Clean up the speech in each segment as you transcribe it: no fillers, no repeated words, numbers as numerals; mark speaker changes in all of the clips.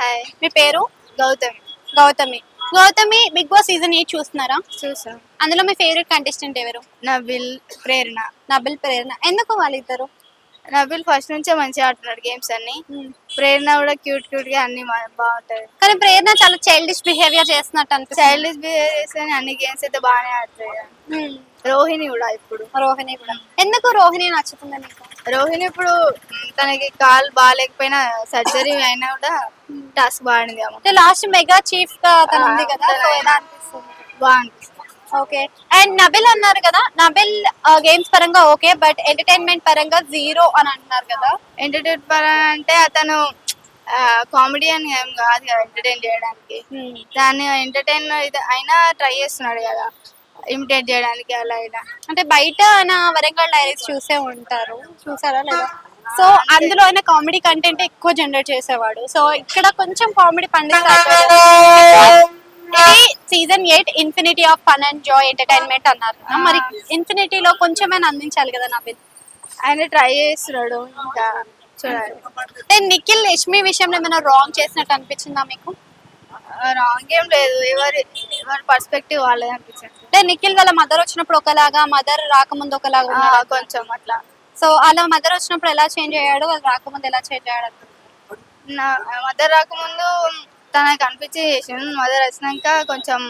Speaker 1: Hi.
Speaker 2: మీ పేరు?
Speaker 1: Gautami.
Speaker 2: Gautami. Gautami Big Boss season 8 చూస్తున్నారా?
Speaker 1: చూసా.
Speaker 2: అందులో మీ ఫేవరెట్ కంటెస్టెంట్ ఎవరు?
Speaker 1: నబిల్, ప్రేరణ.
Speaker 2: నబిల్, ప్రేరణ. ఎందుకు వాళ్ళిద్దరు?
Speaker 1: నబిల్ ఫస్ట్ నుంచే మంచిగా ఆడుతున్నాడు గేమ్స్ అన్ని. ప్రేరణ కూడా క్యూట్ గా అన్ని బాగుంటది.
Speaker 2: కానీ ప్రేరణ చాలా చైల్డిష్ బిహేవియర్ చేస్తున్నట్టు అనిపిస్తుంది.
Speaker 1: చైల్డిష్ బిహేవ్ చేస్తే అన్ని గేమ్స్ అయితే బాగానే ఆడుతుంది. రోహిణి కూడా ఇప్పుడు.
Speaker 2: రోహిణి కూడా. ఎందుకు రోహిణి నచ్చుతుంది నీకు?
Speaker 1: రోహిణి ఇప్పుడు తనకి కాలు బాగాలేకపోయినా సర్జరీ అయినా కూడా టాస్క్ బాగుంది.
Speaker 2: అంటే లాస్ట్ మెగా చీఫ్ గా తను ఉంది కదా, సో ఎలా అనిపిస్తుంది?
Speaker 1: బాగుంది.
Speaker 2: ఓకే. అండ్ నబిల్ అన్నారు కదా, నబిల్ గేమ్స్ పరంగా ఓకే, బట్ ఎంటర్టైన్మెంట్ పరంగా జీరో అని అంటున్నారు కదా.
Speaker 1: ఎంటర్టైన్ పరంగా అంటే అతను కామెడియన్ ఏం కాదు కదా ఎంటర్టైన్ చేయడానికి. దాన్ని ఎంటర్టైన్ అయినా ట్రై చేస్తున్నాడు కదా ఇమిటేట్ చేయడానికి అలా ఇలా.
Speaker 2: అంటే బయట ఆయన వరంగల్ డైరీస్ చూసే ఉంటారు, చూసారా లేదా? సో అందులో ఆయన కామెడీ కంటెంట్ ఎక్కువ జనరేట్ చేసేవాడు. సో ఇక్కడ కొంచెం కామెడీ పండిస్తారు. ఇది season 8 infinity of fun and Joy entertainment అన్నారు కదా, మరి ఇన్ఫినిటీలో కొంచెమైనా అందించాలి కదా నబిల్.
Speaker 1: ఆయన ట్రై చేస్తున్నాడు, ఇంకా చూడాలి.
Speaker 2: అంటే నిఖిల్ యష్మి విషయంలో ఏమైనా రాంగ్ చేసినట్టు అనిపించిందా మీకు?
Speaker 1: రాంగ్ ఏం లేదు, ఎవరి పర్స్పెక్టివ్ వాళ్ళే అనిపించింది.
Speaker 2: అంటే నిఖిల్ వాళ్ళ మదర్ వచ్చినప్పుడు ఒకలాగా, మదర్ రాకముందు ఒకలాగా
Speaker 1: కొంచెం అట్లా.
Speaker 2: సో అలా మదర్ వచ్చినప్పుడు ఎలా చేంజ్ అయ్యాడు, వాళ్ళు రాకముందు ఎలా చేంజ్ అయ్యాడు?
Speaker 1: నా మదర్ రాకముందు తనకు అనిపించి చేసింది, మదర్ వచ్చినాక కొంచెం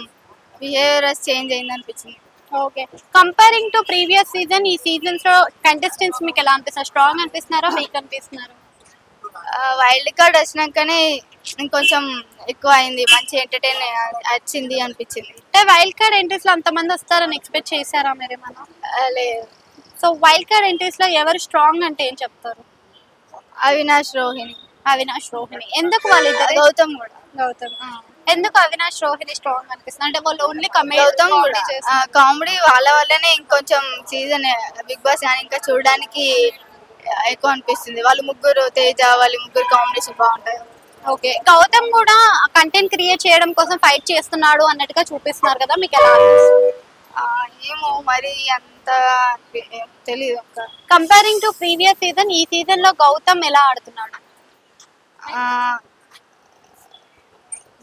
Speaker 1: బిహేవియర్ చేంజ్ అయింది అనిపించింది.
Speaker 2: Okay. Comparing to previous season, ఈ సీజన్స్ లో కంటెస్టెంట్స్ మీకు ఎలా అనిపిస్తున్నారు? స్ట్రాంగ్ అనిపిస్తున్నారా, వీక్ అనిపిస్తున్నారు?
Speaker 1: వైల్డ్ కార్డ్ వచ్చినాకనే ఇంకొంచెం ఎక్కువ అయింది, మంచి ఎంటర్టైన్ వచ్చింది అనిపించింది.
Speaker 2: అంటే వైల్డ్ కార్డ్ ఎంట్రీస్ లో అంతమంది వస్తారని ఎక్స్పెక్ట్ చేశారా మీరేమన్నా?
Speaker 1: లేదు.
Speaker 2: సో వైల్డ్ కార్డ్ ఎంట్రీస్ లో ఎవరు స్ట్రాంగ్ అంటే ఏం చెప్తారు?
Speaker 1: అవినాష్, రోహిణి.
Speaker 2: అవినాష్, రోహిణి. ఎందుకు వాళ్ళిద్దరు?
Speaker 1: గౌతమ్ కూడా.
Speaker 2: గౌతమ్. ఎందుకు అవినాష్, రోహిణి స్ట్రాంగ్ అనిపిస్తుంది? అంటే వాళ్ళు ఓన్లీ
Speaker 1: గౌతమ్ కూడా కామెడీ వాళ్ళ వల్లనే ఇంకొంచెం సీజన్ బిగ్ బాస్ కానీ ఇంకా చూడడానికి ఎక్కువ అనిపిస్తుంది. వాళ్ళు ముగ్గురు, తేజ, వాళ్ళ ముగ్గురు కాంబినేషన్ బాగుంటాయి.
Speaker 2: ఓకే. గౌతమ్ కూడా కంటెంట్ క్రియేట్ చేయడం కోసం ఫైట్ చేస్తున్నాడు అన్నట్టుగా చూపిస్తున్నారు కదా, మీకు ఎలా అనిపిస్తుంది?
Speaker 1: ఏమో మరి అంత తెలియదు.
Speaker 2: కంపేరింగ్ టు ప్రీవియస్ సీజన్, ఈ సీజన్ లో గౌతమ్ ఎలా ఆడుతున్నాడు?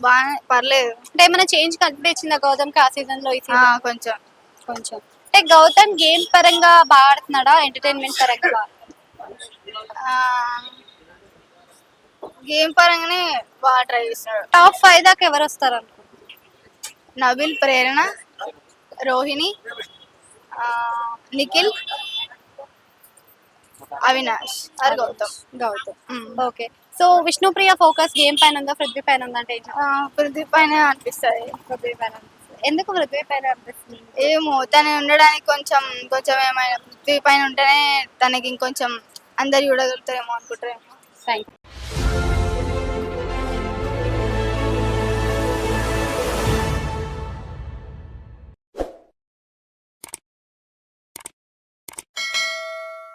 Speaker 1: బాగా పర్లేదు.
Speaker 2: అంటే ఏమైనా చేంజ్ కనిపించిందా గౌతమ్ కి ఆ సీజన్ లో, ఈ సీజన్?
Speaker 1: కొంచెం
Speaker 2: కొంచెం. అంటే గౌతమ్ గేమ్ పరంగా బాగా ఆడుతున్నాడా, ఎంటర్టైన్మెంట్ పరంగా?
Speaker 1: గేమ్ పరంగానే బాగా ట్రై చేస్తున్నాడు.
Speaker 2: టాప్ 5 దాకా ఎవరు వస్తారు అనుకుంటున్నారు?
Speaker 1: Nabil, Prerana, Rohini, Nikhil, Avinash, Gautam.
Speaker 2: Okay. So Vishnupriya focus game పైన ఉందా, పృథ్వీ పైన ఉందా? అంటే
Speaker 1: పృథ్వీ పైన అనిపిస్తుంది.
Speaker 2: పృథ్వీ పైన అనిపిస్తుంది. ఎందుకు పృథ్వీ పైన అనిపిస్తుంది?
Speaker 1: ఏమో తను ఉండడానికి కొంచెం ఏమైనా పృథ్వీ పైన ఉంటేనే తనకి ఇంకొంచెం అందరు చూడగలుగుతారేమో అనుకుంటారేమో.
Speaker 2: Thank you.